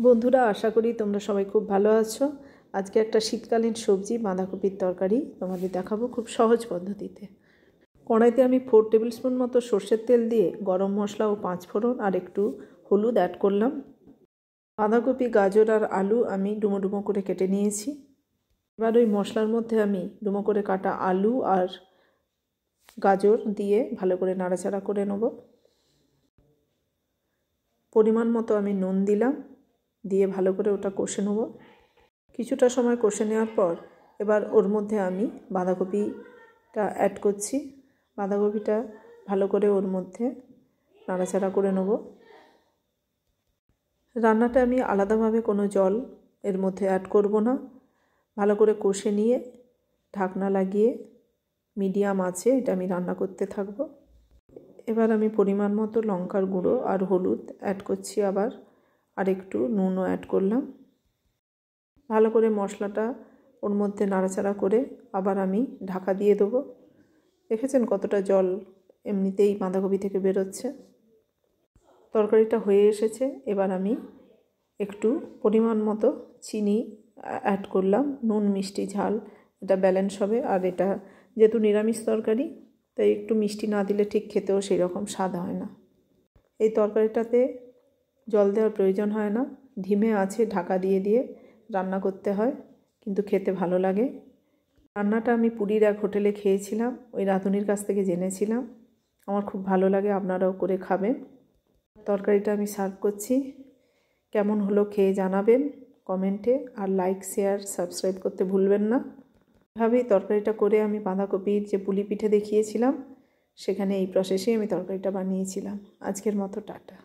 বন্ধুরা, আশা করি তোমরা সবাই খুব ভালো আছো। আজকে একটা শীতকালীন সবজি বাঁধাকপির তরকারি তোমাদের দেখাবো খুব সহজ পদ্ধতিতে। কড়াইতে আমি 4 টেবিল স্পুন মতো সর্ষের তেল দিয়ে গরম মশলা ও 5 ফোড়ন আর একটু হলুদ অ্যাড করলাম। বাঁধাকপি, গাজর আর আলু আমি ডুমো ডুমো করে কেটে নিয়েছি। এবার ওই মশলার মধ্যে আমি ডুমো করে কাটা আলু আর গাজর দিয়ে ভালো করে নাড়াচাড়া করে নেব। পরিমাণ মতো আমি নুন দিলাম, দিয়ে ভালো করে ওটা কষে নেব। কিছুটা সময় কষে নেওয়ার পর এবার ওর মধ্যে আমি বাঁধাকপিটা অ্যাড করছি। বাঁধাকপিটা ভালো করে ওর মধ্যে নাড়াচাড়া করে নেব। রান্নাটা আমি আলাদাভাবে কোনো জল এর মধ্যে অ্যাড করব না। ভালো করে কষে নিয়ে ঢাকনা লাগিয়ে মিডিয়াম আঁচে এটা আমি রান্না করতে থাকব। এবার আমি পরিমাণ মতো লঙ্কার গুঁড়ো আর হলুদ অ্যাড করছি, আর একটু নুনও অ্যাড করলাম। ভালো করে মশলাটা ওর মধ্যে নাড়াচাড়া করে আবার আমি ঢাকা দিয়ে দেবো। দেখেছেন কতটা জল এমনিতেই বাঁধাকপি থেকে বেরোচ্ছে। তরকারিটা হয়ে এসেছে। এবার আমি একটু পরিমাণ মতো চিনি অ্যাড করলাম। নুন, মিষ্টি, ঝাল এটা ব্যালেন্স হবে। আর এটা যেহেতু নিরামিষ তরকারি, তাই একটু মিষ্টি না দিলে ঠিক খেতেও সেই রকম স্বাদ হয় না। এই তরকারিটাতে জল দেওয়ার প্রয়োজন হয় না। ধিমে আঁচে ঢাকা দিয়ে দিয়ে রান্না করতে হয়, কিন্তু খেতে ভালো লাগে। রান্নাটা আমি পুরীর এক হোটেলে খেয়েছিলাম, ওই রাঁধুনির কাছ থেকে জেনেছিলাম। আমার খুব ভালো লাগে, আপনারাও করে খাবেন। তরকারিটা আমি সার্ভ করছি। কেমন হলো খেয়ে জানাবেন কমেন্টে, আর লাইক, শেয়ার, সাবস্ক্রাইব করতে ভুলবেন না। এভাবেই তরকারিটা করে আমি বাঁধাকপির যে পুলি পিঠে দেখিয়েছিলাম, সেখানে এই প্রসেসেই আমি তরকারিটা বানিয়েছিলাম। আজকের মতো টাটা।